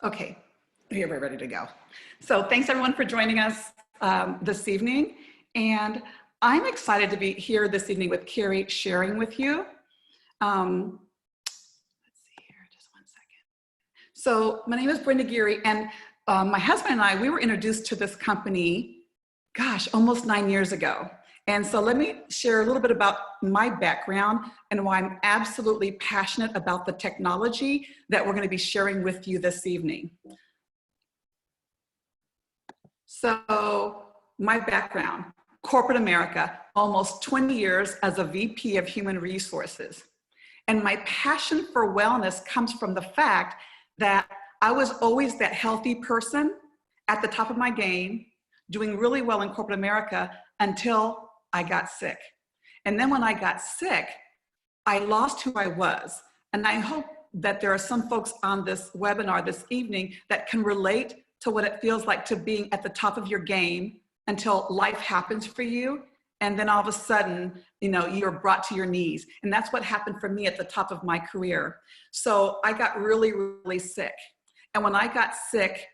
Okay, here we're ready to go. So thanks everyone for joining us this evening. And I'm excited to be here this evening with Kerry sharing with you. Let's see here, just one second. So my name is Brenda Geary, and my husband and I, we were introduced to this company, gosh, almost 9 years ago. And so let me share a little bit about my background and why I'm absolutely passionate about the technology that we're going to be sharing with you this evening. So my background, corporate America, almost 20 years as a VP of Human Resources. And my passion for wellness comes from the fact that I was always that healthy person at the top of my game, doing really well in corporate America until I got sick. And then when I got sick, I lost who I was. And I hope that there are some folks on this webinar this evening that can relate to what it feels like to being at the top of your game until life happens for you. And then all of a sudden, you know, you're brought to your knees. And that's what happened for me at the top of my career. So I got really, really sick. And when I got sick,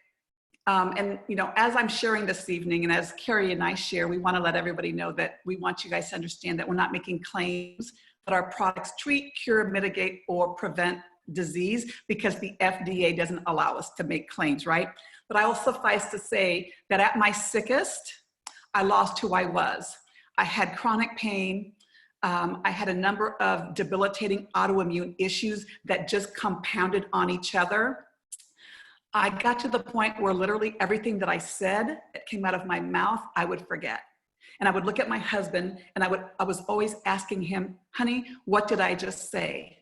and you know, as I'm sharing this evening, and as Kerry and I share, we want to let everybody know that we want you guys to understand that we're not making claims that our products treat, cure, mitigate, or prevent disease, because the FDA doesn't allow us to make claims, right? But I will suffice to say that at my sickest, I lost who I was. I had chronic pain. I had a number of debilitating autoimmune issues that just compounded on each other. I got to the point where literally everything that I said that came out of my mouth, I would forget. And I would look at my husband and I was always asking him, honey, what did I just say?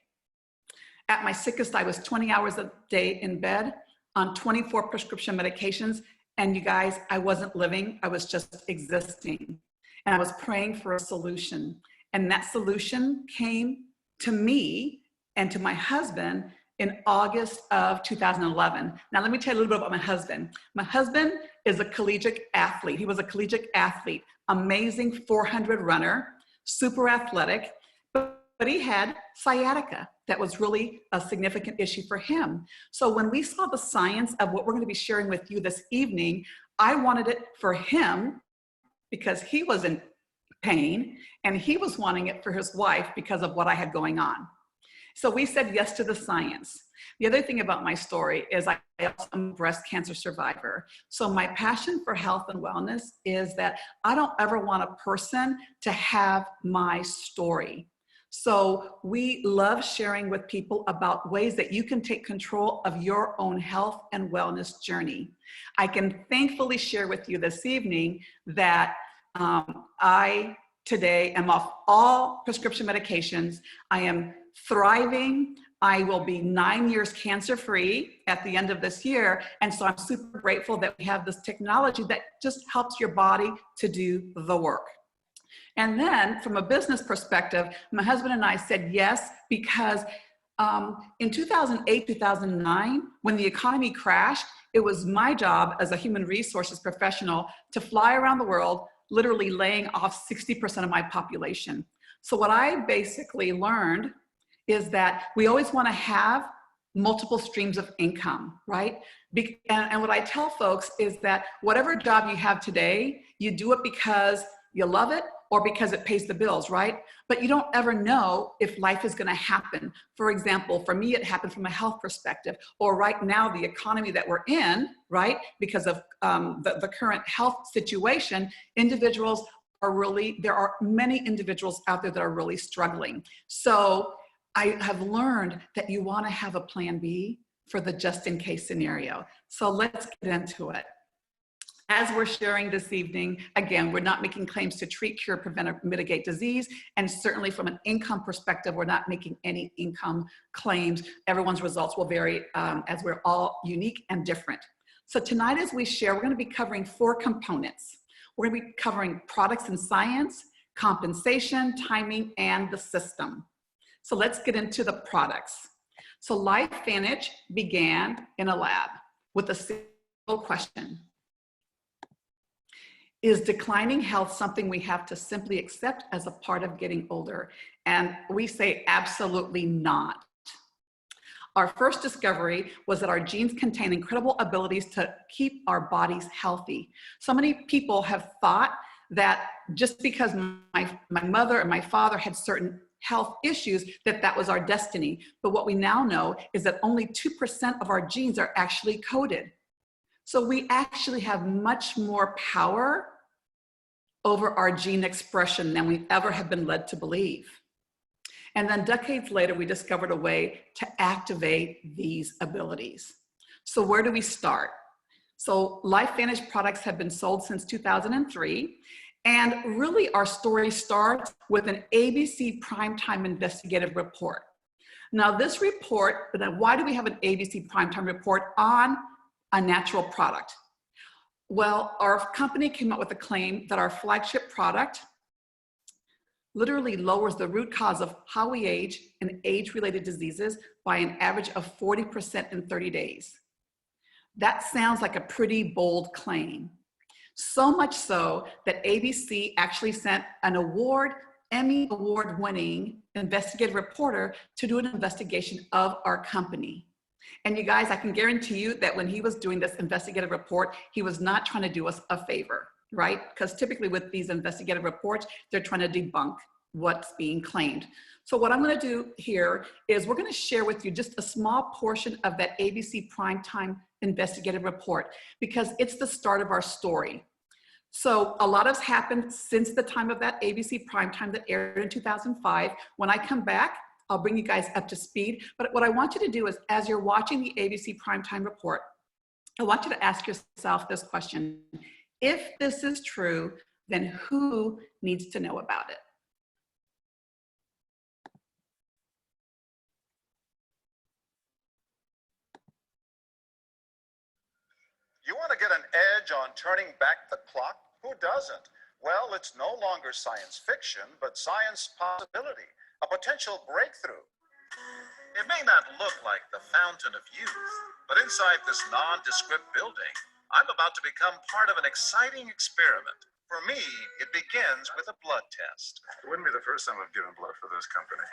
At my sickest, I was 20 hours a day in bed on 24 prescription medications. And you guys, I wasn't living, I was just existing. And I was praying for a solution. And that solution came to me and to my husband in August of 2011. Now, let me tell you a little bit about my husband. My husband is a collegiate athlete. He was a collegiate athlete, amazing 400 runner, super athletic, but he had sciatica. That was really a significant issue for him. So when we saw the science of what we're going to be sharing with you this evening, I wanted it for him because he was in pain, and he was wanting it for his wife because of what I had going on. So we said yes to the science. The other thing about my story is I also am a breast cancer survivor. So my passion for health and wellness is that I don't ever want a person to have my story. So we love sharing with people about ways that you can take control of your own health and wellness journey. I can thankfully share with you this evening that I today am off all prescription medications. I am thriving. I will be 9 years cancer-free at the end of this year. And so I'm super grateful that we have this technology that just helps your body to do the work. And then from a business perspective, my husband and I said yes, because in 2008, 2009, when the economy crashed, it was my job as a human resources professional to fly around the world, literally laying off 60% of my population. So what I basically learned is that we always want to have multiple streams of income, right? And what I tell folks is that whatever job you have today, you do it because you love it or because it pays the bills, right? But you don't ever know if life is going to happen. For example, for me, it happened from a health perspective, or right now, the economy that we're in, right? Because of the current health situation, individuals are really, there are many individuals out there that are really struggling. So I have learned that you want to have a plan B for the just in case scenario. So let's get into it. As we're sharing this evening, again, we're not making claims to treat, cure, prevent, or mitigate disease. And certainly from an income perspective, we're not making any income claims. Everyone's results will vary as we're all unique and different. So tonight as we share, we're going to be covering 4 components. We're going to be covering products and science, compensation, timing, and the system. So let's get into the products. So LifeVantage began in a lab with a simple question. Is declining health something we have to simply accept as a part of getting older? And we say absolutely not. Our first discovery was that our genes contain incredible abilities to keep our bodies healthy. So many people have thought that just because my mother and my father had certain health issues, that was our destiny. But what we now know is that only 2% of our genes are actually coded. So we actually have much more power over our gene expression than we ever have been led to believe. And then decades later, we discovered a way to activate these abilities. So where do we start? So LifeVantage products have been sold since 2003. And really our story starts with an ABC Primetime Investigative Report. Now this report, but then why do we have an ABC Primetime Report on a natural product? Well, our company came up with a claim that our flagship product literally lowers the root cause of how we age and age-related diseases by an average of 40% in 30 days. That sounds like a pretty bold claim. So much so that ABC actually sent an Emmy award-winning investigative reporter to do an investigation of our company. And you guys, I can guarantee you that when he was doing this investigative report, he was not trying to do us a favor, right? Because typically with these investigative reports, they're trying to debunk what's being claimed. So what I'm going to do here is we're going to share with you just a small portion of that ABC Primetime investigative report because it's the start of our story. So a lot has happened since the time of that ABC Primetime that aired in 2005. When I come back, I'll bring you guys up to speed. But what I want you to do is, as you're watching the ABC Primetime report, I want you to ask yourself this question. If this is true, then who needs to know about it? You want to get an edge on turning back the clock? Who doesn't? Well, it's no longer science fiction, but science possibility, a potential breakthrough. It may not look like the fountain of youth, but inside this nondescript building, I'm about to become part of an exciting experiment. For me, it begins with a blood test. It wouldn't be the first time I've given blood for this company.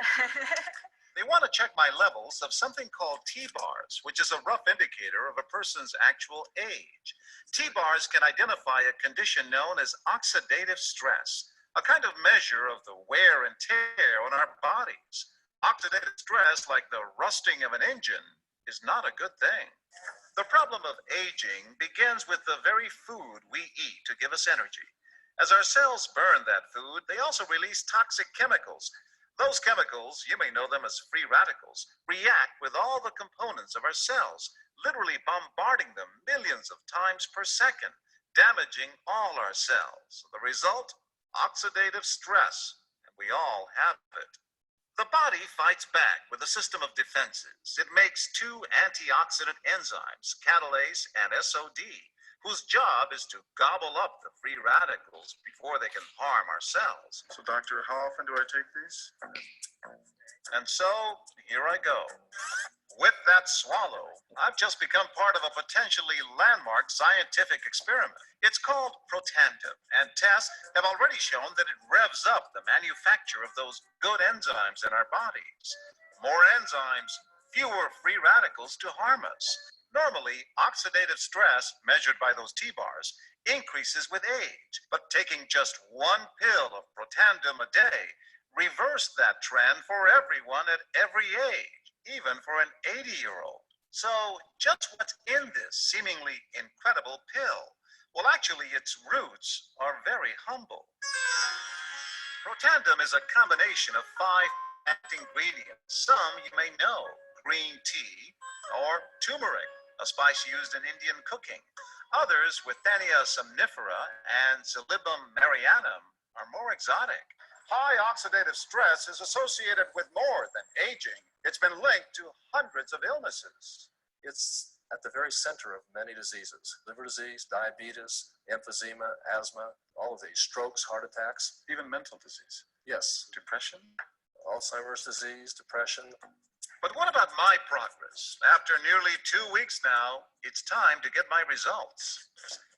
They want to check my levels of something called T-bars, which is a rough indicator of a person's actual age. T-bars can identify a condition known as oxidative stress, a kind of measure of the wear and tear on our bodies. Oxidative stress, like the rusting of an engine, is not a good thing. The problem of aging begins with the very food we eat to give us energy. As our cells burn that food, they also release toxic chemicals. Those chemicals, you may know them as free radicals, react with all the components of our cells, literally bombarding them millions of times per second, damaging all our cells. The result? Oxidative stress, and we all have it. The body fights back with a system of defenses. It makes two antioxidant enzymes, catalase and SOD, whose job is to gobble up the free radicals before they can harm our cells. So, doctor, how often do I take these? And so, here I go. With that swallow, I've just become part of a potentially landmark scientific experiment. It's called Protandim, and tests have already shown that it revs up the manufacture of those good enzymes in our bodies. More enzymes, fewer free radicals to harm us. Normally, oxidative stress, measured by those T-bars, increases with age, but taking just one pill of Protandim a day reversed that trend for everyone at every age, even for an 80-year-old. So, just what's in this seemingly incredible pill? Well, actually, its roots are very humble. Protandim is a combination of 5 active ingredients. Some you may know: green tea or turmeric, a spice used in Indian cooking. Others, Withania somnifera and Xylibum marianum, are more exotic. High oxidative stress is associated with more than aging. It's been linked to hundreds of illnesses. It's at the very center of many diseases: liver disease, diabetes, emphysema, asthma, all of these, strokes, heart attacks. Even mental disease. Yes, Depression? Alzheimer's disease, depression. But what about my progress? After nearly 2 weeks now, it's time to get my results.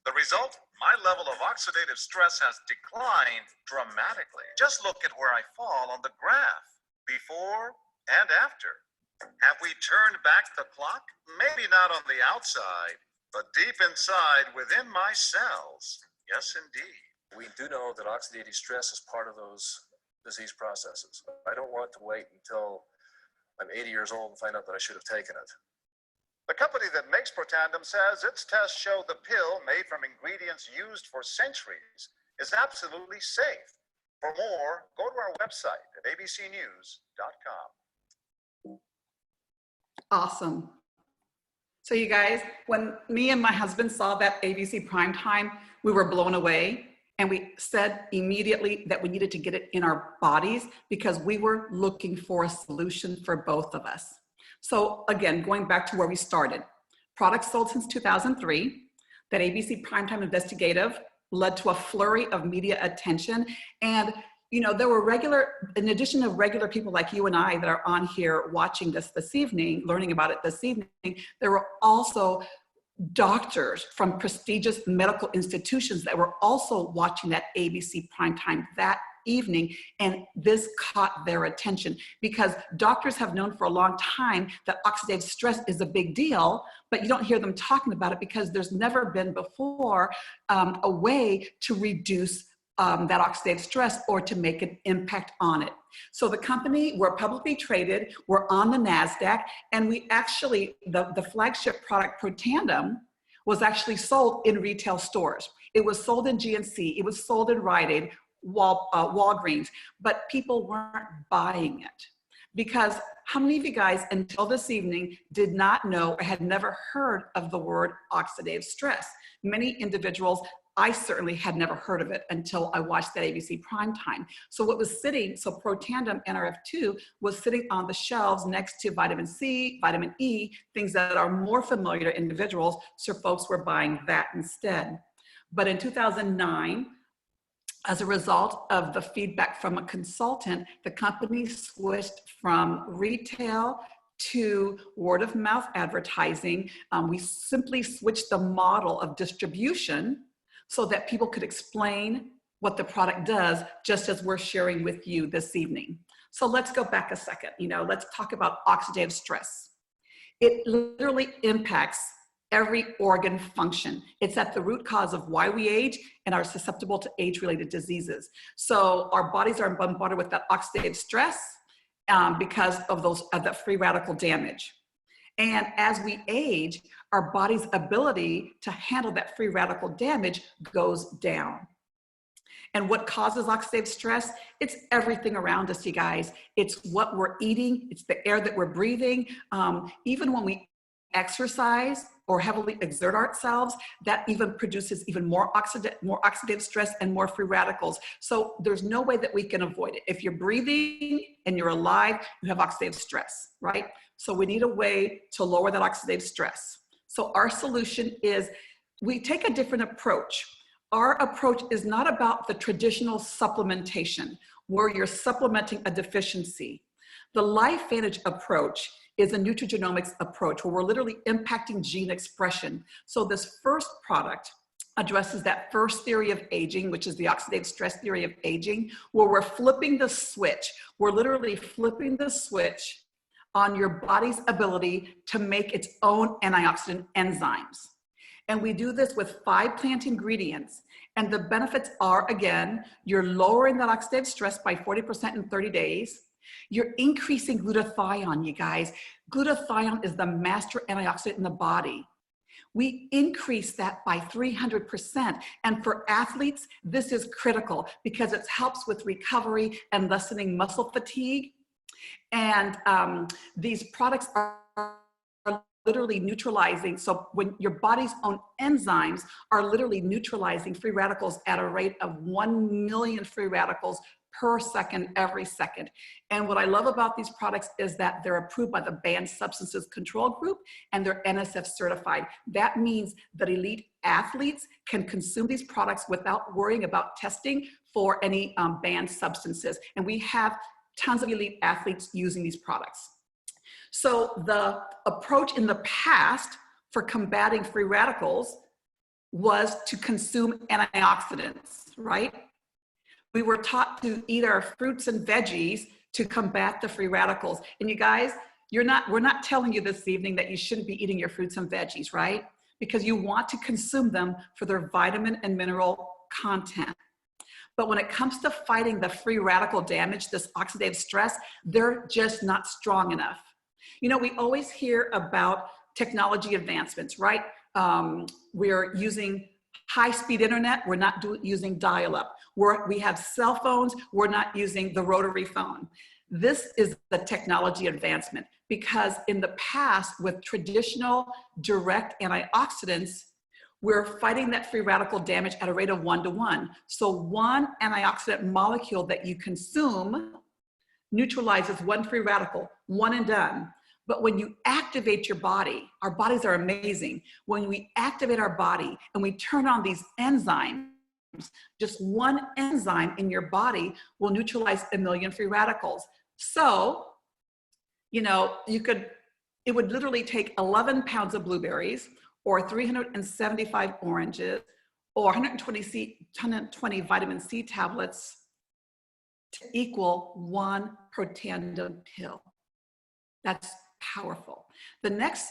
The result? My level of oxidative stress has declined dramatically. Just look at where I fall on the graph, before and after. Have we turned back the clock? Maybe not on the outside, but deep inside within my cells. Yes, indeed. We do know that oxidative stress is part of those disease processes. I don't want to wait until I'm 80 years old and find out that I should have taken it. The company that makes Protandim says its tests show the pill, made from ingredients used for centuries, is absolutely safe. For more, go to our website at abcnews.com. Awesome. So you guys, when me and my husband saw that ABC primetime, we were blown away. And we said immediately that we needed to get it in our bodies because we were looking for a solution for both of us. So again, going back to where we started, products sold since 2003, that ABC Primetime Investigative led to a flurry of media attention. And you know, there were in addition to regular people like you and I that are on here watching this evening, learning about it this evening, there were also doctors from prestigious medical institutions that were also watching that ABC primetime that evening, and this caught their attention because doctors have known for a long time that oxidative stress is a big deal, but you don't hear them talking about it because there's never been before a way to reduce that oxidative stress or to make an impact on it. So the company, we're publicly traded, we're on the NASDAQ, and we actually, the flagship product Protandim was actually sold in retail stores. It was sold in GNC, it was sold in Rite Aid, Walgreens, but people weren't buying it. Because how many of you guys until this evening did not know or had never heard of the word oxidative stress? Many individuals, I certainly had never heard of it until I watched that ABC primetime. So what was sitting, so Protandim NRF2 was sitting on the shelves next to vitamin C, vitamin E, things that are more familiar to individuals, so folks were buying that instead. But in 2009, as a result of the feedback from a consultant, the company switched from retail to word of mouth advertising. We simply switched the model of distribution so that people could explain what the product does, just as we're sharing with you this evening. So let's go back a second. Let's talk about oxidative stress. It literally impacts every organ function. It's at the root cause of why we age and are susceptible to age-related diseases. So our bodies are bombarded with that oxidative stress because of that free radical damage. And as we age, our body's ability to handle that free radical damage goes down. And what causes oxidative stress? It's everything around us, you guys. It's what we're eating. It's the air that we're breathing. Even when we exercise or heavily exert ourselves, that even produces even more oxidative stress and more free radicals. So there's no way that we can avoid it. If you're breathing and you're alive, you have oxidative stress, right? So we need a way to lower that oxidative stress. So our solution is we take a different approach. Our approach is not about the traditional supplementation where you're supplementing a deficiency. The LifeVantage approach is a nutrigenomics approach where we're literally impacting gene expression. So this first product addresses that first theory of aging, which is the oxidative stress theory of aging, where we're flipping the switch. We're literally flipping the switch on your body's ability to make its own antioxidant enzymes. And we do this with 5 plant ingredients. And the benefits are, again, you're lowering that oxidative stress by 40% in 30 days. You're increasing glutathione, you guys. Glutathione is the master antioxidant in the body. We increase that by 300%. And for athletes, this is critical because it helps with recovery and lessening muscle fatigue. And these products are literally neutralizing. So when your body's own enzymes are literally neutralizing free radicals at a rate of 1 million free radicals per second, every second. And what I love about these products is that they're approved by the Banned Substances Control Group and they're NSF certified. That means that elite athletes can consume these products without worrying about testing for any banned substances. And we have tons of elite athletes using these products. So the approach in the past for combating free radicals was to consume antioxidants, right? We were taught to eat our fruits and veggies to combat the free radicals. And you guys, we're not telling you this evening that you shouldn't be eating your fruits and veggies, right? Because you want to consume them for their vitamin and mineral content. But when it comes to fighting the free radical damage, this oxidative stress, they're just not strong enough. You know, we always hear about technology advancements, right? We're using high-speed internet, we're not using dial-up. We have cell phones, we're not using the rotary phone. This is the technology advancement, because in the past with traditional direct antioxidants, we're fighting that free radical damage at a rate of 1-to-1. So one antioxidant molecule that you consume neutralizes one free radical, one and done. But when you activate your body, our bodies are amazing. When we activate our body and we turn on these enzymes, just one enzyme in your body will neutralize 1 million free radicals. So, you know, it would literally take 11 pounds of blueberries or 375 oranges or 120 vitamin C tablets to equal 1 Protandim pill. That's powerful. The next,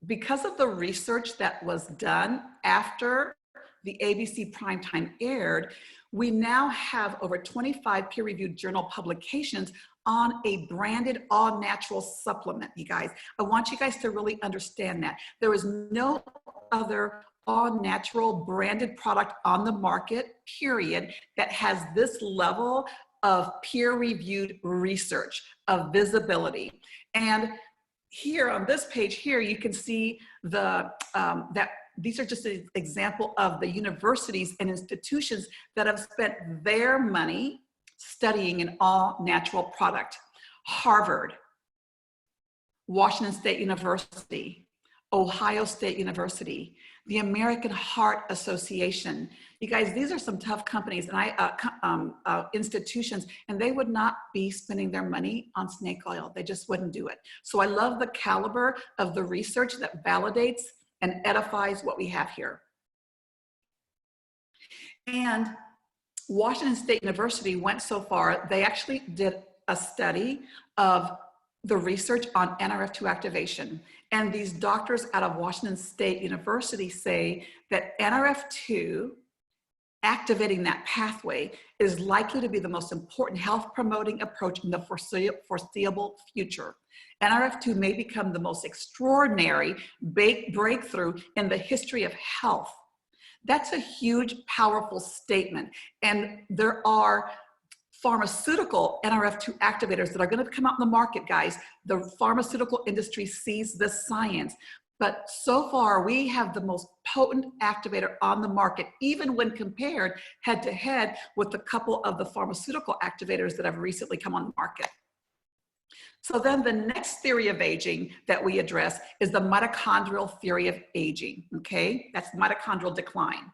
because of the research that was done after the ABC primetime aired, we now have over 25 peer-reviewed journal publications on a branded all-natural supplement, you guys. I want you guys to really understand that. There is no other all-natural branded product on the market, period, that has this level of peer-reviewed research, of visibility. And here on this page here, you can see that these are just an example of the universities and institutions that have spent their money studying an all-natural product. Harvard, Washington State University, Ohio State University, the American Heart Association. You guys, these are some tough companies and institutions, and they would not be spending their money on snake oil. They just wouldn't do it. So I love the caliber of the research that validates and edifies what we have here. And Washington State University went so far, they actually did a study of the research on NRF2 activation. And these doctors out of Washington State University say that NRF2, activating that pathway, is likely to be the most important health promoting approach in the foreseeable future. NRF2 may become the most extraordinary breakthrough in the history of health. That's a huge, powerful statement. And there are pharmaceutical NRF2 activators that are going to come out in the market, guys. The pharmaceutical industry sees this science. But so far, we have the most potent activator on the market, even when compared head to head with a couple of the pharmaceutical activators that have recently come on the market. So then the next theory of aging that we address is the mitochondrial theory of aging, okay? That's mitochondrial decline.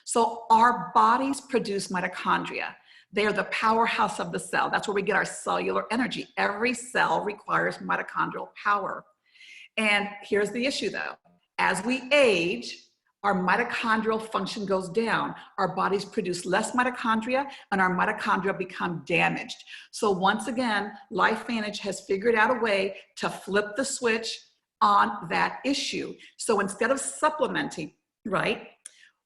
So our bodies produce mitochondria. They are the powerhouse of the cell. That's where we get our cellular energy. Every cell requires mitochondrial power. And here's the issue though. As we age, our mitochondrial function goes down. Our bodies produce less mitochondria and our mitochondria become damaged. So once again, LifeVantage has figured out a way to flip the switch on that issue. So instead of supplementing, right,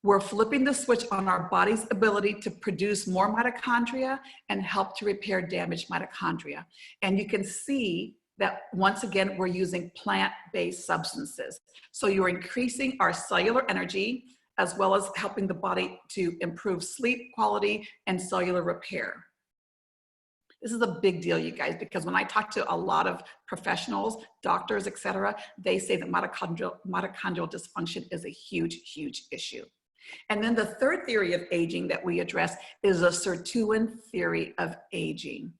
we're flipping the switch on our body's ability to produce more mitochondria and help to repair damaged mitochondria. And you can see that once again, we're using plant-based substances. So you're increasing our cellular energy as well as helping the body to improve sleep quality and cellular repair. This is a big deal, you guys, because when I talk to a lot of professionals, doctors, et cetera, they say that mitochondrial dysfunction is a huge, huge issue. And then the third theory of aging that we address is a sirtuin theory of aging.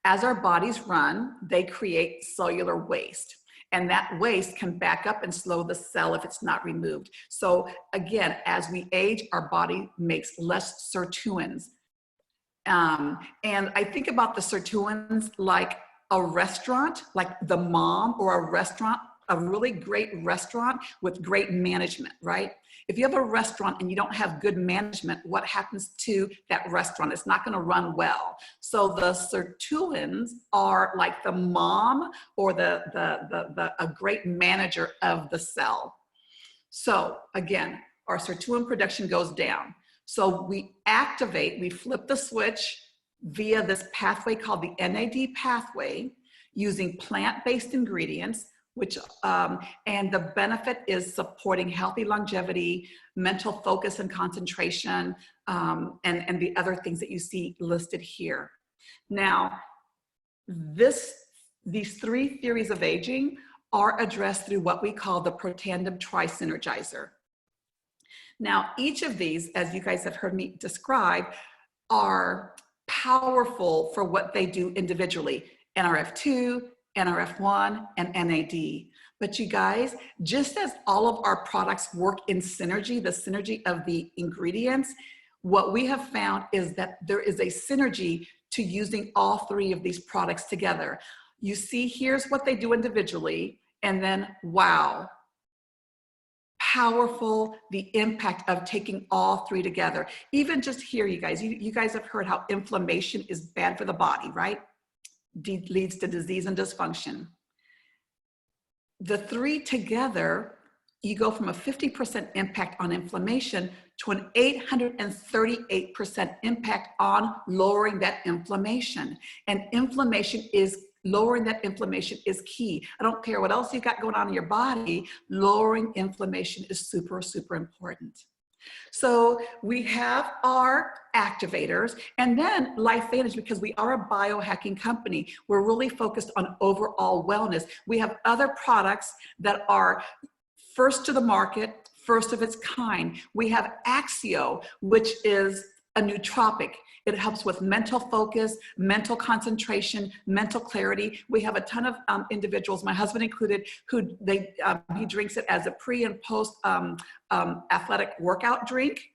As our bodies run, they create cellular waste. And that waste can back up and slow the cell if it's not removed. So again, as we age, our body makes less sirtuins. And I think about the sirtuins like a restaurant, like the mom or a restaurant a really great restaurant with great management, right? If you have a restaurant and you don't have good management, what happens to that restaurant? It's not going to run well. So the sirtuins are like the mom or a great manager of the cell. So again, our sirtuin production goes down. So we flip the switch via this pathway called the NAD pathway using plant-based ingredients, which and the benefit is supporting healthy longevity, mental focus and concentration, and the other things that you see listed here. Now, these three theories of aging are addressed through what we call the Protandim Tri-Synergizer. Now, each of these, as you guys have heard me describe, are powerful for what they do individually. NRF2, NRF1, and NAD. But you guys, just as all of our products work in synergy, the synergy of the ingredients, what we have found is that there is a synergy to using all three of these products together. You see, here's what they do individually, and then, wow, powerful the impact of taking all three together. Even just here, you guys have heard how inflammation is bad for the body, right? Leads to disease and dysfunction. The three together, you go from a 50% impact on inflammation to an 838% impact on lowering that inflammation. And lowering that inflammation is key. I don't care what else you got going on in your body, lowering inflammation is super, super important. So we have our activators, and then LifeVantage, because we are a biohacking company, we're really focused on overall wellness. We have other products that are first to the market, first of its kind. We have Axio, which is a nootropic. It helps with mental focus, mental concentration, mental clarity. We have a ton of individuals, my husband included, who he drinks it as a pre and post athletic workout drink.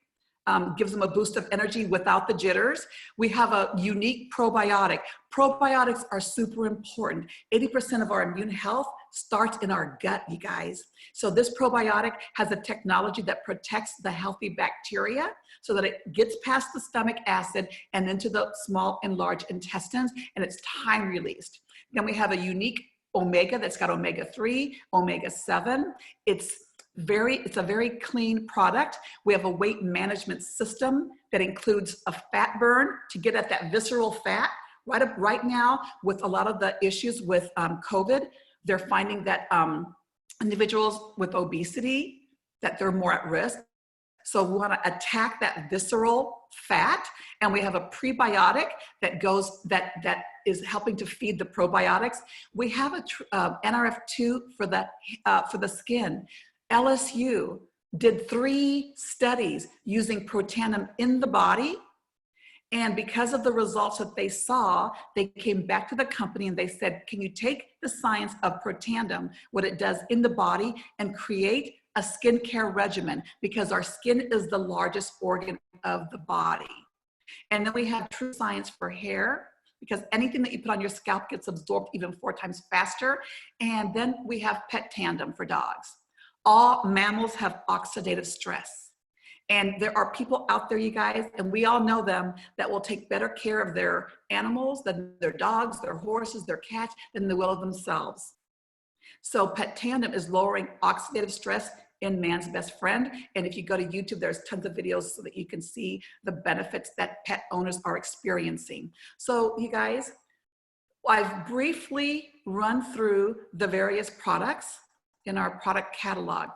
Gives them a boost of energy without the jitters. We have a unique probiotic. Probiotics are super important. 80% of our immune health starts in our gut, you guys. So this probiotic has a technology that protects the healthy bacteria so that it gets past the stomach acid and into the small and large intestines, and it's time released. Then we have a unique omega that's got omega-3, omega-7. It's a very clean product. We have a weight management system that includes a fat burn to get at that visceral fat. Right now, with a lot of the issues with COVID, they're finding that individuals with obesity, that they're more at risk. So we want to attack that visceral fat, and we have a prebiotic that is helping to feed the probiotics. We have a NRF2 for the skin. LSU did 3 studies using Protandim in the body, and because of the results that they saw, they came back to the company and they said, can you take the science of Protandim, what it does in the body, and create a skincare regimen, because our skin is the largest organ of the body. And then we have True Science for hair, because anything that you put on your scalp gets absorbed even 4 times faster. And then we have Petandem for dogs. All mammals have oxidative stress. And there are people out there, you guys, and we all know them, that will take better care of their animals than their dogs, their horses, their cats, than they will of themselves. So Petandem is lowering oxidative stress in man's best friend. And if you go to YouTube, there's tons of videos so that you can see the benefits that pet owners are experiencing. So you guys, I've briefly run through the various products in our product catalog.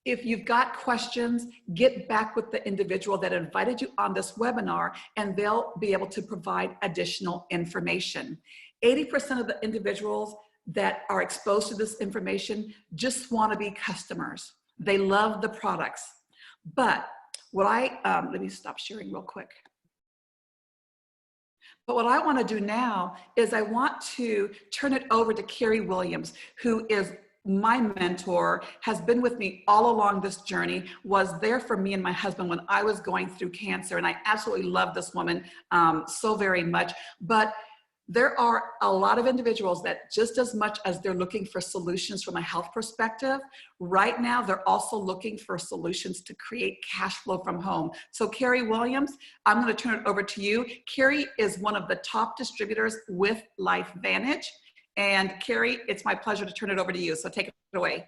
If you've got questions, get back with the individual that invited you on this webinar, and they'll be able to provide additional information. 80% of the individuals that are exposed to this information just want to be customers. They love the products. But what let me stop sharing real quick. But what I want to do now is I want to turn it over to Kerry Williams, who is my mentor, has been with me all along this journey, was there for me and my husband when I was going through cancer. And I absolutely love this woman so very much. But There are a lot of individuals that just as much as they're looking for solutions from a health perspective, right now they're also looking for solutions to create cash flow from home. So Kerry Williams, I'm going to turn it over to you. Kerry is one of the top distributors with LifeVantage. And Kerry, it's my pleasure to turn it over to you. So take it away.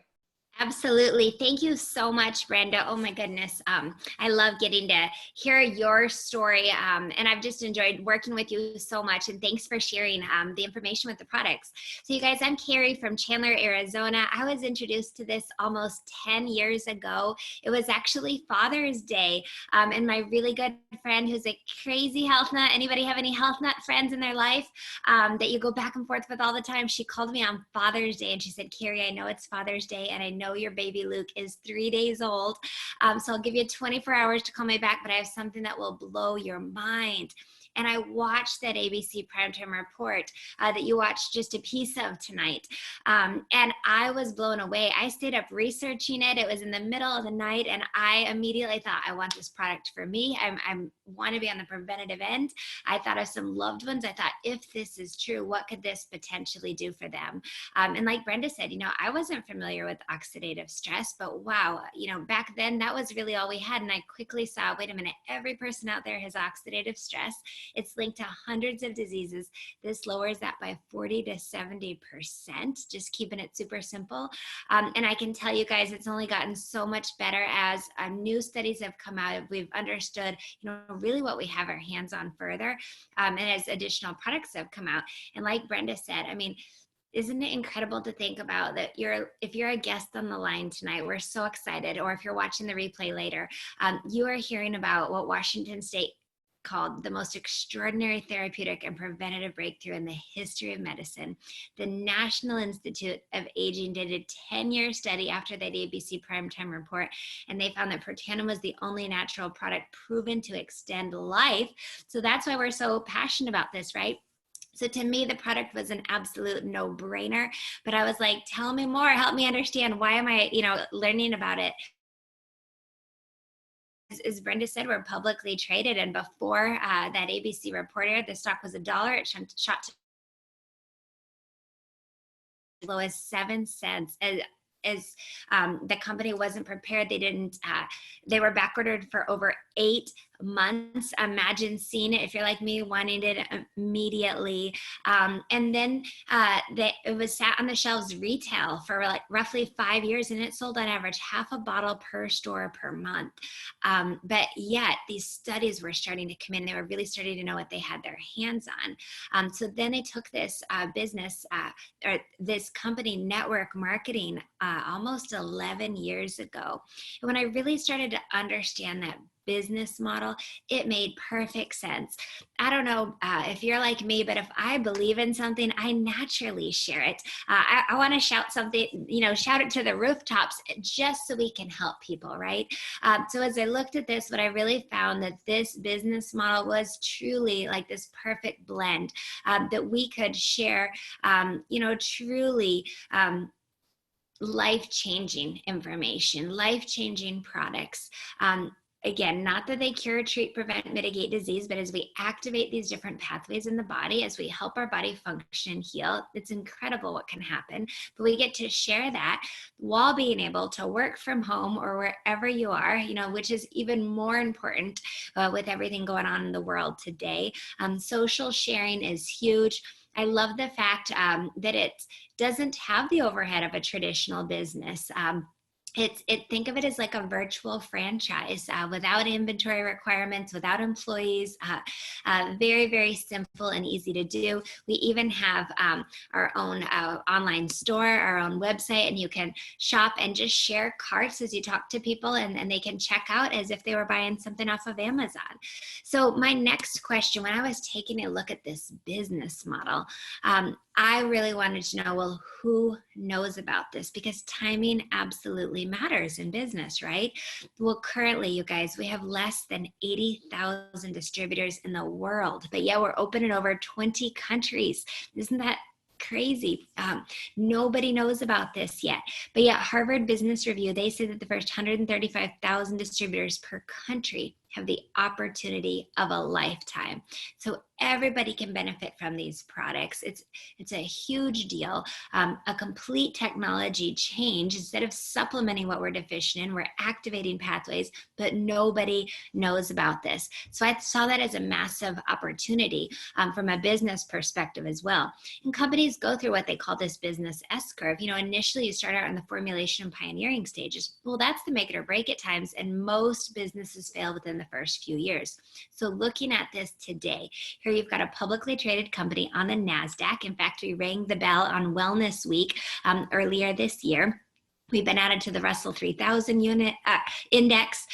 Absolutely. Thank you so much, Brenda. Oh my goodness. I love getting to hear your story. And I've just enjoyed working with you so much. And thanks for sharing the information with the products. So you guys, I'm Kerry from Chandler, Arizona. I was introduced to this almost 10 years ago. It was actually Father's Day. And my really good friend who's a crazy health nut. Anybody have any health nut friends in their life that you go back and forth with all the time? She called me on Father's Day and she said, Kerry, I know it's Father's Day and I know your baby Luke is 3 days old. So I'll give you 24 hours to call me back, but I have something that will blow your mind. And I watched that ABC Primetime Report that you watched just a piece of tonight. And I was blown away. I stayed up researching it. It was in the middle of the night and I immediately thought, I want this product for me. I want to be on the preventative end. I thought of some loved ones. I thought, if this is true, what could this potentially do for them? And like Brenda said, I wasn't familiar with oxidative stress, but wow, back then that was really all we had. And I quickly saw, wait a minute, every person out there has oxidative stress. It's linked to hundreds of diseases. This lowers that by 40 to 70%, just keeping it super simple. And I can tell you guys, it's only gotten so much better as new studies have come out. We've understood, really what we have our hands on further. And as additional products have come out. And like Brenda said, isn't it incredible to think about that if you're a guest on the line tonight, we're so excited, or if you're watching the replay later, you are hearing about what Washington State called the most extraordinary therapeutic and preventative breakthrough in the history of medicine. The National Institute of Aging did a 10-year study after that ABC Primetime Report, and they found that Protandim was the only natural product proven to extend life. So that's why we're so passionate about this, right? So to me, the product was an absolute no-brainer, but I was like, tell me more, help me understand, why am I, learning about it? As Brenda said, we're publicly traded, and before that ABC report aired, the stock was $1. It shot to as low as 7 cents. As the company wasn't prepared, they were backordered for over 8 months. Imagine seeing it if you're like me, wanting it immediately. And then it was sat on the shelves retail for like roughly 5 years, and it sold on average half a bottle per store per month. But yet these studies were starting to come in. They were really starting to know what they had their hands on. So then they took this business or this company, network marketing, almost 11 years ago. And when I really started to understand that business model, it made perfect sense. I don't know if you're like me, but if I believe in something, I naturally share it. I want to shout something, shout it to the rooftops just so we can help people, right? So as I looked at this, what I really found that this business model was truly like this perfect blend that we could share, truly life-changing information, life-changing products. Again, not that they cure, treat, prevent, mitigate disease, but as we activate these different pathways in the body, as we help our body function, heal, it's incredible what can happen. But we get to share that while being able to work from home or wherever you are, which is even more important with everything going on in the world today. Social sharing is huge. I love the fact that it doesn't have the overhead of a traditional business. Think of it as like a virtual franchise without inventory requirements, without employees, very, very simple and easy to do. We even have our own online store, our own website, and you can shop and just share carts as you talk to people, and they can check out as if they were buying something off of Amazon. So my next question, when I was taking a look at this business model, I really wanted to know, well, who knows about this? Because timing absolutely matters in business, right? Well, currently, you guys, we have less than 80,000 distributors in the world, but yeah, we're open in over 20 countries. Isn't that crazy? Nobody knows about this yet. But yet Harvard Business Review, they say that the first 135,000 distributors per country have the opportunity of a lifetime. So everybody can benefit from these products. It's a huge deal. A complete technology change. Instead of supplementing what we're deficient in, we're activating pathways, but nobody knows about this. So I saw that as a massive opportunity from a business perspective as well. And companies go through what they call this business S-curve. Initially you start out in the formulation and pioneering stages. Well, that's the make it or break it times, and most businesses fail within the first few years. So looking at this today, here you've got a publicly traded company on the NASDAQ. In fact, we rang the bell on Wellness Week earlier this year. We've been added to the Russell 3000 index.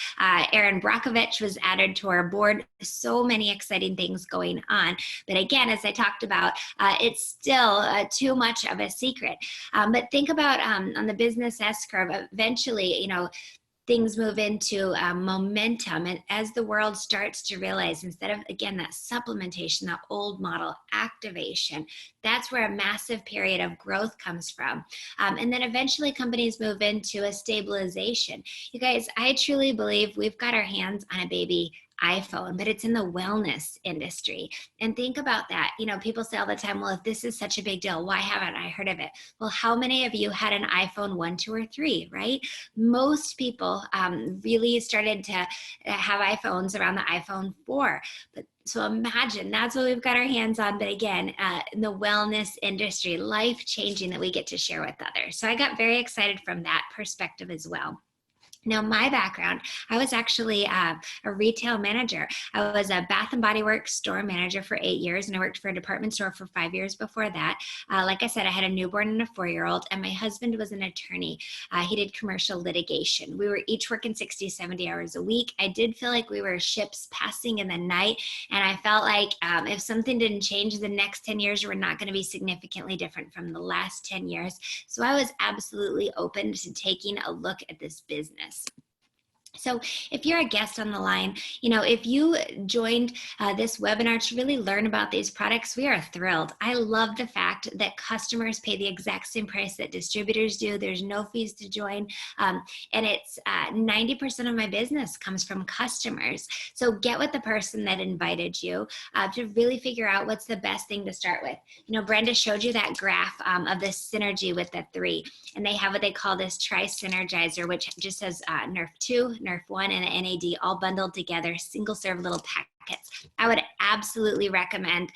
Aaron Brockovich was added to our board. So many exciting things going on. But again, as I talked about, it's still too much of a secret. But think about on the business S-curve, eventually, things move into momentum. And as the world starts to realize, instead of, again, that supplementation, that old model activation, that's where a massive period of growth comes from. And then eventually companies move into a stabilization. You guys, I truly believe we've got our hands on a baby iPhone, but it's in the wellness industry. And think about that. People say all the time, well, if this is such a big deal, why haven't I heard of it? Well, how many of you had an iPhone 1, 2, or 3, right? Most people really started to have iPhones around the iPhone 4. So imagine that's what we've got our hands on. But again, in the wellness industry, life-changing that we get to share with others. So I got very excited from that perspective as well. Now, my background, I was actually a retail manager. I was a Bath & Body Works store manager for 8 years, and I worked for a department store for 5 years before that. Like I said, I had a newborn and a 4-year-old, and my husband was an attorney. He did commercial litigation. We were each working 60, 70 hours a week. I did feel like we were ships passing in the night, and I felt like if something didn't change the next 10 years, we're not going to be significantly different from the last 10 years. So I was absolutely open to taking a look at this business. So if you're a guest on the line, if you joined this webinar to really learn about these products, we are thrilled. I love the fact that customers pay the exact same price that distributors do. There's no fees to join. And it's 90% of my business comes from customers. So get with the person that invited you to really figure out what's the best thing to start with. Brenda showed you that graph of the synergy with the 3, and they have what they call this tri-synergizer, which just says Nerf 2, Nerf 1, and an NAD all bundled together, single serve little packets. I would absolutely recommend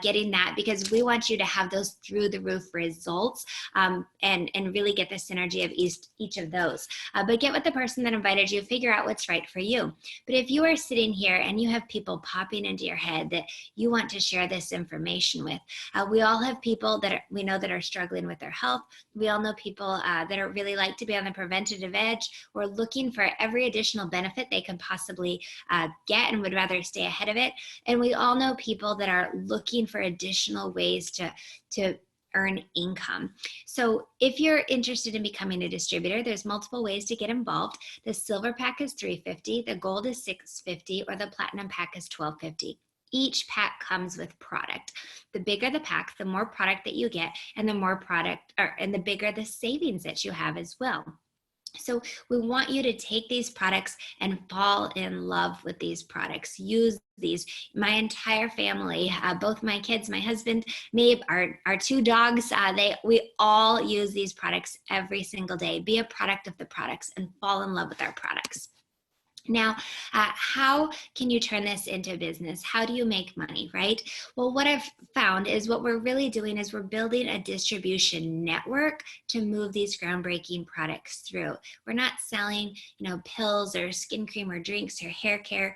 getting that, because we want you to have those through the roof results and really get the synergy of each of those. But get with the person that invited you, figure out what's right for you. But if you are sitting here and you have people popping into your head that you want to share this information with, we all have people that we know that are struggling with their health. We all know people that are really like to be on the preventative edge, or looking for every additional benefit they can possibly get and would rather stay ahead of it. And we all know people that are looking for additional ways to earn income. So if you're interested in becoming a distributor, there's multiple ways to get involved. The silver pack is $350, the gold is $650, or the platinum pack is $1250. Each pack comes with product. The bigger the pack, the more product that you get, and the more product, and the bigger the savings that you have as well. So we want you to take these products and fall in love with these products. Use these. My entire family, both my kids, my husband, me, our 2 dogs, we all use these products every single day. Be a product of the products and fall in love with our products. Now, how can you turn this into business? How do you make money, right? Well, what I've found is what we're really doing is we're building a distribution network to move these groundbreaking products through. We're not selling, pills or skin cream or drinks or hair care,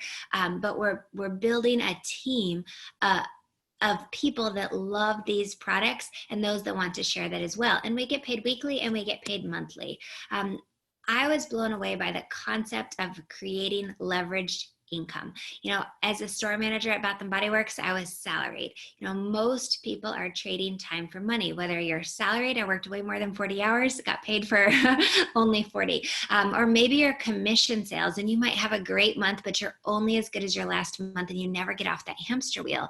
but we're building a team of people that love these products and those that want to share that as well. And we get paid weekly and we get paid monthly. I was blown away by the concept of creating leveraged income. As a store manager at Bath & Body Works, I was salaried. Most people are trading time for money. Whether you're salaried, I worked way more than 40 hours, got paid for only 40. Or maybe you're commission sales and you might have a great month, but you're only as good as your last month and you never get off that hamster wheel.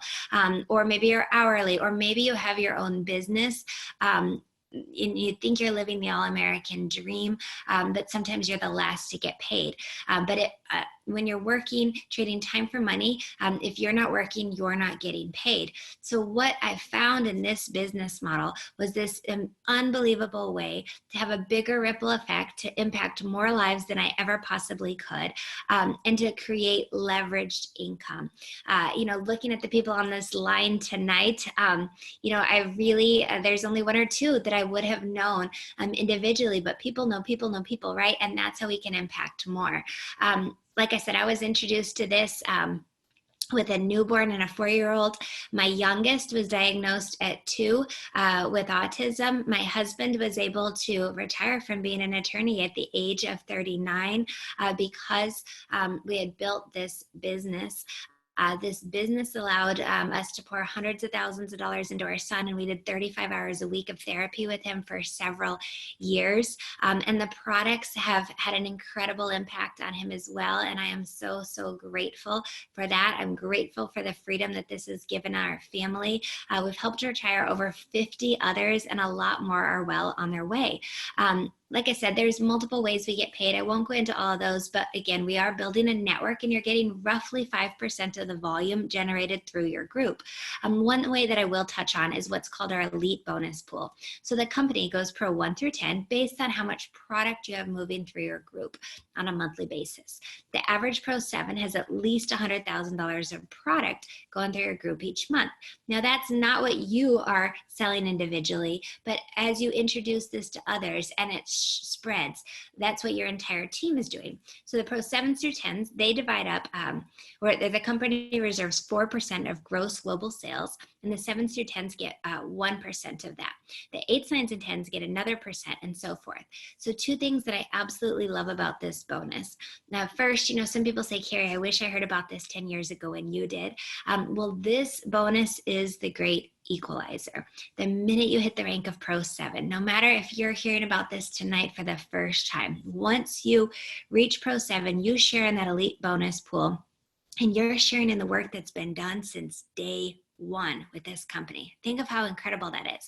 Or maybe you're hourly, or maybe you have your own business you think you're living the all-American dream, but sometimes you're the last to get paid. But when you're working, trading time for money, if you're not working, you're not getting paid. So what I found in this business model was this unbelievable way to have a bigger ripple effect, to impact more lives than I ever possibly could, and to create leveraged income. Looking at the people on this line tonight, I really, there's only one or two that I would have known individually, but people know people, right? And that's how we can impact more. Like I said, I was introduced to this with a newborn and a 4-year-old. My youngest was diagnosed at 2 with autism. My husband was able to retire from being an attorney at the age of 39 because we had built this business. This business allowed us to pour hundreds of thousands of dollars into our son, and we did 35 hours a week of therapy with him for several years. And the products have had an incredible impact on him as well. And I am so, so grateful for that. I'm grateful for the freedom that this has given our family. We've helped retire over 50 others, and a lot more are well on their way. Like I said, there's multiple ways we get paid. I won't go into all of those, but again, we are building a network, and you're getting roughly 5% of the volume generated through your group. One way that I will touch on is what's called our elite bonus pool. So the company goes pro 1 through 10 based on how much product you have moving through your group on a monthly basis. The average pro 7 has at least $100,000 of product going through your group each month. Now, that's not what you are selling individually, but as you introduce this to others and it spreads, that's what your entire team is doing. So the pro 7s through 10s, they divide up, or the company reserves 4% of gross global sales, and the 7s through 10s get 1% of that. The 8s, 9s, and 10s get another percent, and so forth. So 2 things that I absolutely love about this bonus. Now, first, some people say, Kerry, I wish I heard about this 10 years ago when you did. Well, this bonus is the great equalizer. The minute you hit the rank of Pro 7, no matter if you're hearing about this tonight for the first time, once you reach Pro 7, you share in that elite bonus pool, and you're sharing in the work that's been done since day 1 with this company. Think of how incredible that is.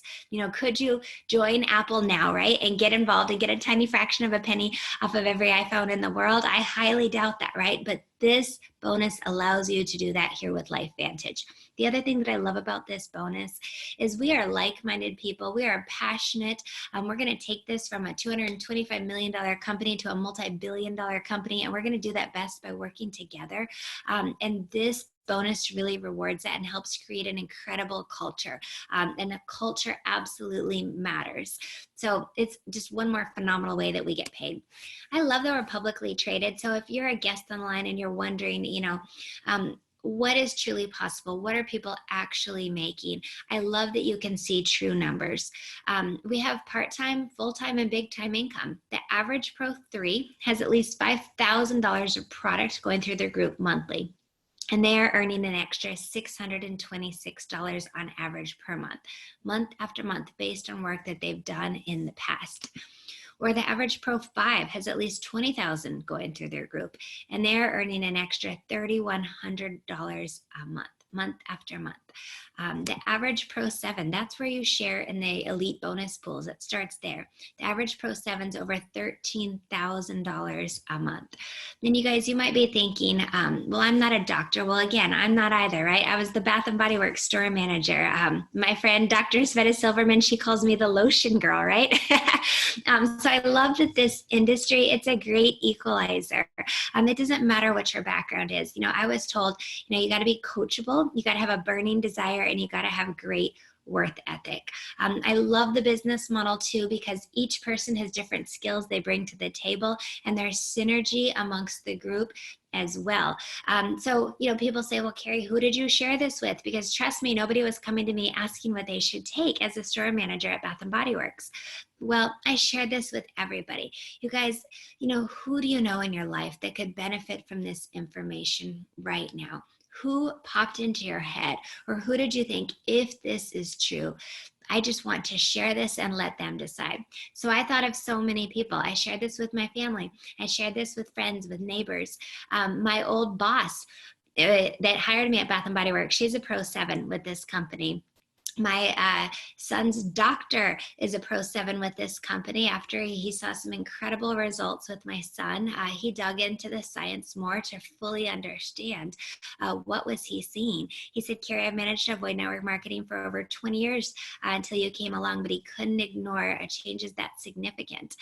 Could you join Apple now, right, and get involved and get a tiny fraction of a penny off of every iPhone in the world? I highly doubt that, right? But this bonus allows you to do that here with LifeVantage. The other thing that I love about this bonus is we are like-minded people. We are passionate. We're going to take this from a $225 million company to a multi-billion-dollar company, and we're going to do that best by working together. And this bonus really rewards that and helps create an incredible culture. And a culture absolutely matters. So it's just one more phenomenal way that we get paid. I love that we're publicly traded. So if you're a guest online and you're wondering, what is truly possible? What are people actually making? I love that you can see true numbers. We have part-time, full-time, and big-time income. The average Pro 3 has at least $5,000 of product going through their group monthly, and they are earning an extra $626 on average per month after month, based on work that they've done in the past. Or the average Pro 5 has at least $20,000 going through their group, and they're earning an extra $3,100 a month after month. The average Pro 7, that's where you share in the elite bonus pools. It starts there. The average Pro 7 is over $13,000 a month. And you guys, you might be thinking, well, I'm not a doctor. Well, again, I'm not either, right? I was the Bath and Body Works store manager. My friend, Dr. Sveta Silverman, she calls me the lotion girl, right? So I love that this industry, it's a great equalizer. It doesn't matter what your background is. I was told, you got to be coachable, you got to have a burning desire, and you got to have great worth ethic. I love the business model too, because each person has different skills they bring to the table, and there's synergy amongst the group as well. So, people say, well, Kerry, who did you share this with? Because trust me, nobody was coming to me asking what they should take as a store manager at Bath and Body Works. Well, I shared this with everybody. You guys, who do you know in your life that could benefit from this information right now? Who popped into your head, or who did you think, if this is true, I just want to share this and let them decide? So I thought of so many people. I shared this with my family. I shared this with friends, with neighbors. My old boss that hired me at Bath and Body Works, she's a Pro 7 with this company. My son's doctor is a Pro 7 with this company. After he saw some incredible results with my son, he dug into the science more to fully understand what was he seeing. He said, Kerry, I've managed to avoid network marketing for over 20 years until you came along, but he couldn't ignore a change is that significant.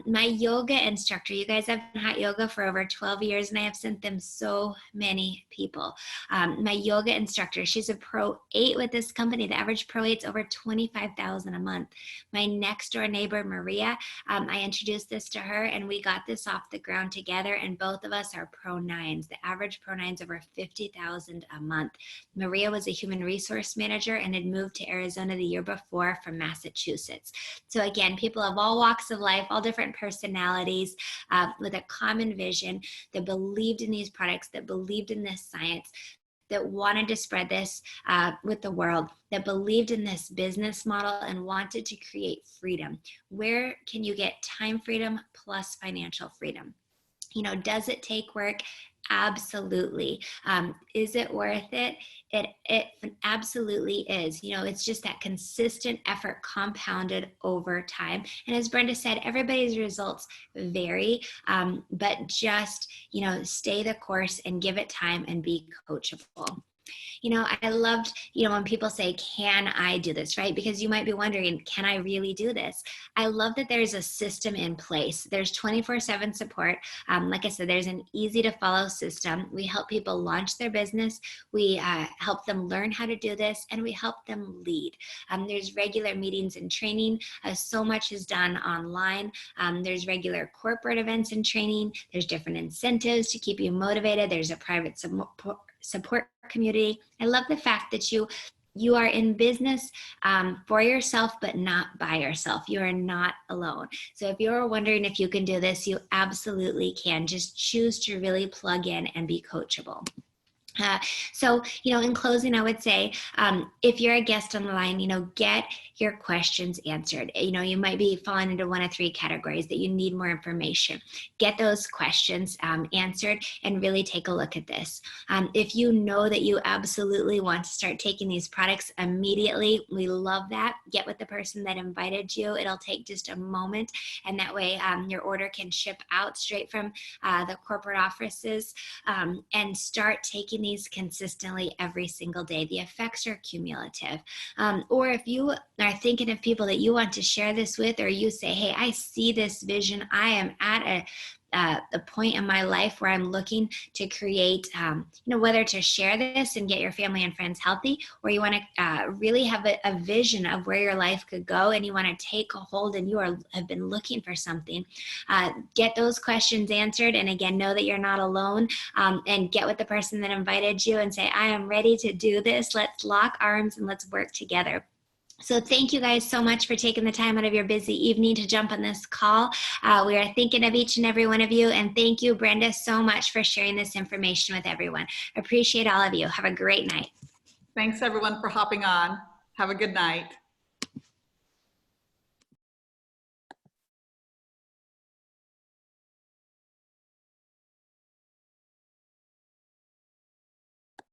My yoga instructor, you guys have been hot yoga for over 12 years, and I have sent them so many people. My yoga instructor, she's a Pro 8 with this company. The average Pro 8's over $25,000 a month. My next door neighbor, Maria, I introduced this to her, and we got this off the ground together, and both of us are Pro 9s. The average Pro 9's over $50,000 a month. Maria was a human resource manager and had moved to Arizona the year before from Massachusetts. So again, people of all walks of life, all different personalities, with a common vision that believed in these products, that believed in this science, that wanted to spread this with the world, that believed in this business model and wanted to create freedom. Where can you get time freedom plus financial freedom? You know, does it take work? Absolutely. Is it worth it? It absolutely is. You know, it's just that consistent effort compounded over time. And as Brenda said, everybody's results vary, but just, you know, stay the course and give it time and be coachable. You know, I loved, you know, when people say, can I do this, right? Because you might be wondering, can I really do this? I love that there's a system in place. There's 24/7 support. Like I said, there's an easy to follow system. We help people launch their business. We help them learn how to do this, and we help them lead. There's regular meetings and training. So much is done online. There's regular corporate events and training. There's different incentives to keep you motivated. There's a private support community. I love the fact that you are in business for yourself, but not by yourself. You are not alone. So if you're wondering if you can do this, you absolutely can. Just choose to really plug in and be coachable. So, you know, in closing, I would say, if you're a guest on the line, you know, get your questions answered. You know, you might be falling into one of three categories that you need more information. Get those questions answered and really take a look at this. If you know that you absolutely want to start taking these products immediately, we love that. Get with the person that invited you. It'll take just a moment, and that way your order can ship out straight from the corporate offices, and start taking these consistently every single day. The effects are cumulative. Or if you are thinking of people that you want to share this with, or you say, hey, I see this vision. I am at the point in my life where I'm looking to create, you know, whether to share this and get your family and friends healthy, or you want to really have a vision of where your life could go, and you want to take a hold, and you have been looking for something. Get those questions answered, and again, know that you're not alone, and get with the person that invited you and say, I am ready to do this. Let's lock arms and let's work together. So thank you guys so much for taking the time out of your busy evening to jump on this call. We are thinking of each and every one of you. And thank you, Brenda, so much for sharing this information with everyone. Appreciate all of you. Have a great night. Thanks everyone for hopping on. Have a good night.